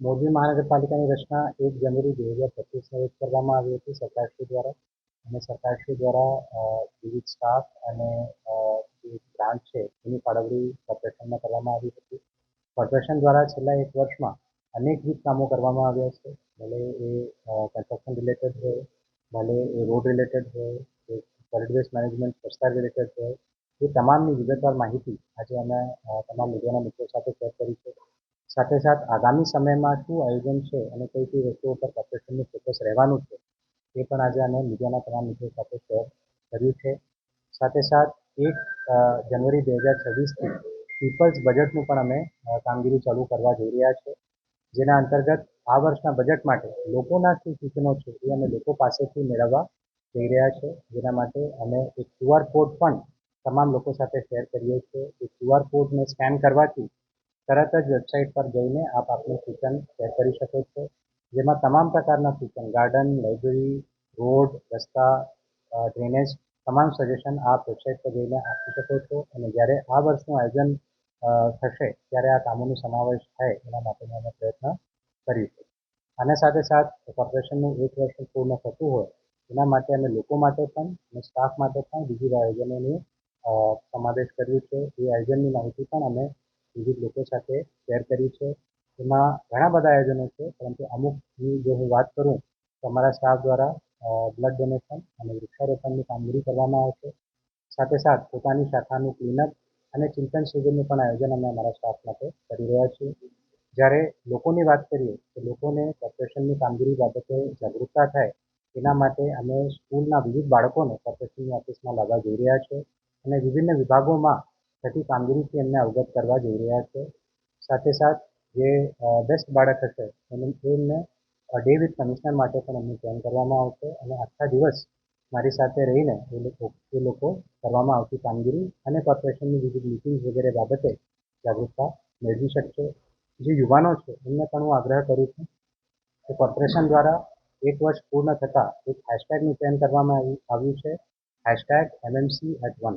મોરબી મહાનગરપાલિકાની રચના 1 જાન્યુઆરી 2025ના રોજ કરવામાં આવી હતી સરકારશ્રી દ્વારા. અને સરકારશ્રી દ્વારા વિવિધ સ્ટાફ અને જે બ્રાન્ચ છે એની ફાળવણી કોર્પોરેશનમાં કરવામાં આવી હતી. કોર્પોરેશન દ્વારા છેલ્લા 1 વર્ષમાં અનેકવિધ કામો કરવામાં આવ્યા છે. ભલે એ કન્સ્ટ્રક્શન રિલેટેડ હોય, ભલે એ રોડ રિલેટેડ હોય, કે સોલિડ વેસ્ટ મેનેજમેન્ટ સ્વચ્છતા રિલેટેડ હોય, એ તમામની વિગતવાર માહિતી આજે અમે તમામ મીડિયાના મિત્રો સાથે શેર કરી છે. સાથે સાથ આગામી સમયમાં શું આયોજન છે અને કઈ કઈ વસ્તુઓ પર કોર્પોરેશનનું ફોકસ રહેવાનું છે એ પણ આજે અમે મીડિયાના તમામ મિત્રો સાથે શેર કર્યું છે. સાથે સાથ 1 જાન્યુઆરી 2026થી પીપલ્સ બજેટનું પણ અમે કામગીરી ચાલુ કરવા જઈ રહ્યા છે. જેના અંતર્ગત આ વર્ષના બજેટ માટે લોકોના શું સૂચનો છે એ અમે લોકો પાસેથી મેળવવા જઈ રહ્યા છે. જેના માટે અમે એક QR કોડ પણ તમામ લોકો સાથે શેર કરીએ છીએ. એ QR કોડને સ્કેન કરવાથી તરત જ વેબસાઇટ પર જઈને આપ આપનું સૂચન શેર કરી શકો છો. જેમાં તમામ પ્રકારના સૂચન ગાર્ડન, લાઇબ્રેરી, રોડ, રસ્તા, ડ્રેનેજ તમામ સજેશન આપ વેબસાઇટ પર જઈને આપી શકો છો. અને જ્યારે આ વર્ષનું આયોજન થશે ત્યારે આ કામોનો સમાવેશ થાય એના માટેનો અમે પ્રયત્ન કરીશું. આના સાથે સાથ કોર્પોરેશનનું 1 વર્ષ પૂર્ણ થતું હોય એના માટે અમે લોકો માટે પણ અને સ્ટાફ માટે પણ વિવિધ આયોજનોનું સમાવેશ કર્યું છે. એ આયોજનની માહિતી પણ અમે વિવિધ લોકો સાથે શેર કરી છે. એમાં ઘણા બધા આયોજનો છે, પરંતુ અમુકની જો હું વાત કરું તો અમારા સ્ટાફ દ્વારા બ્લડ ડોનેશન અને વૃક્ષારોપણની કામગીરી કરવામાં આવશે. સાથે સાથ પોતાની શાખાનું ક્લીનઅપ અને ચિંતન શિબિરનું પણ આયોજન અમે અમારા સ્ટાફ માટે કરી રહ્યા છીએ. જ્યારે લોકોની વાત કરીએ તો લોકોને કોર્પોરેશનની કામગીરી બાબતે જાગૃતતા થાય એના માટે અમે સ્કૂલના વિવિધ બાળકોને કોર્પોરેશનની ઓફિસમાં લાવવા જઈ રહ્યા છે અને વિભિન્ન વિભાગોમાં થતી કામગીરીથી એમને અવગત કરવા જઈ રહ્યા છે. સાથે સાથ જે બેસ્ટ બાળક હશે એમને ડે વિથ કમિશનર માટે પણ એમને જોઈન કરવામાં આવશે અને આખા દિવસ મારી સાથે રહીને એ લોકો કરવામાં આવતી કામગીરી અને કોર્પોરેશનની વિવિધ મિટિંગ્સ વગેરે બાબતે જાગૃતતા મેળવી શકશે. જે યુવાનો છે એમને પણ હું આગ્રહ કરું છું કે કોર્પોરેશન દ્વારા 1 વર્ષ પૂર્ણ થતાં એક હેશટેગનું ચયન કરવામાં આવ્યું છે, #MMC@1.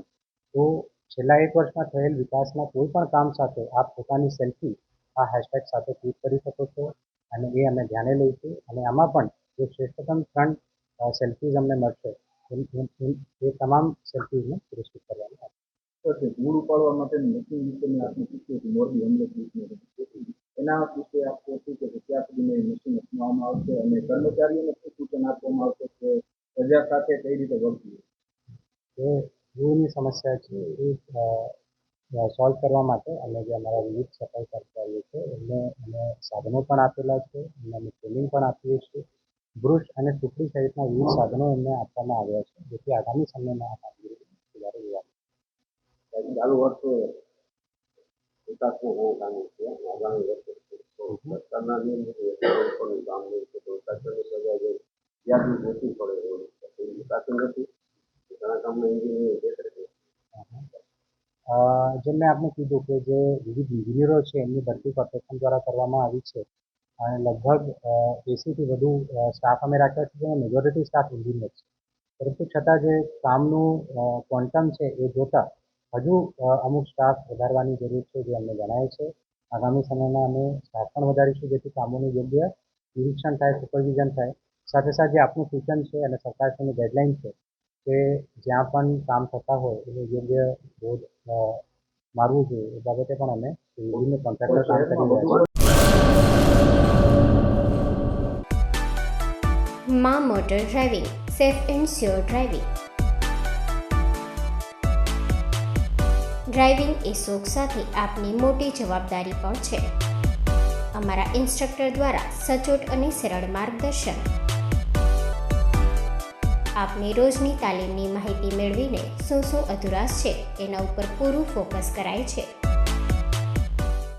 તો છેલ્લા 1 વર્ષમાં થયેલ વિકાસના કોઈ પણ કામ સાથે આપ પોતાની સેલ્ફી આ હેશટેગ સાથે ટ્વીટ કરી શકો છો અને એ અમે ધ્યાને લઈશું. અને આમાં પણ જે શ્રેષ્ઠતમ 3 સેલ્ફીઝ અમને મળશે એ તમામ સેલ્ફીઝને પુરસ્કૃત કરવામાં આવશે. ધૂળ ઉપાડવા માટેની મશીન વિશેની આપની પૂછ્યું મોરબી એના વિશે આપ શું કે ક્યાં સુધી મશીન અપનાવવામાં આવશે અને કર્મચારીઓને શું સૂચન આપવામાં આવશે કે પ્રજા સાથે કઈ રીતે વર્તવું? જે ધૂળની સમસ્યા છે એ સોલ્વ કરવા માટે અમે જે અમારા વિવિધ સફાઈ કર્મચારીઓ છે એમને અમે સાધનો પણ આપેલા છે, એમને અમે ટ્રેનિંગ પણ આપીએ છીએ. બ્રુશ અને સુપડી સહિતના વિવિધ સાધનો એમને આપવામાં આવ્યા છે, જેથી આગામી સમયમાં આ કામગીરી સુધારી લેવામાં ચાલુ વર્ષે વિકાસનું બહુ કામ છે. આગામી વર્ષે સરકારના નિયમ પણ કામ નહીં છે તો સરકારની સજા યાદી ઓછી પડે વિકાસ નથી ઘણા કામમાં એન્જિનિયરિંગ દેખાય. જેમ મેં આપને કીધું કે જે વિવિધ ઇન્જિનિયરો છે એમની ભરતી કોર્પોરેશન દ્વારા કરવામાં આવી છે અને લગભગ 80થી વધુ સ્ટાફ અમે રાખ્યા છે, જેમાં મેજોરિટી સ્ટાફ એન્જિનિયર છે. પરંતુ છતાં જે કામનું ક્વોન્ટમ છે એ જોતાં હજુ અમુક સ્ટાફ વધારવાની જરૂર છે, જે અમને જણાય છે. આગામી સમયમાં અમે સ્ટાફ પણ વધારીશું, જેથી કામોનું યોગ્ય નિરીક્ષણ થાય, સુપરવિઝન થાય. સાથે સાથે જે આપનું સૂચન છે અને સરકારશ્રીની ગાઈડલાઇન છે કે જ્યાં પણ કામ થતા હોય એનું યોગ્ય બોર્ડ મારવું જોઈએ એ બાબતે પણ અમે વિભિન્ન કોન્ટ્રાક્ટર કામ કરી રહ્યા છીએ. માં motor driving, safe and sure driving. Driving એ શોખ સાથે આપની મોટી જવાબદારી પણ છે. અમારા ઇન્સ્ટ્રક્ટર દ્વારા સચોટ અને સરળ માર્ગદર્શન. આપની રોજની તાલીમની માહિતી મેળવીને શું અધુરાશ છે એના ઉપર પૂરું ફોકસ કરાય છે.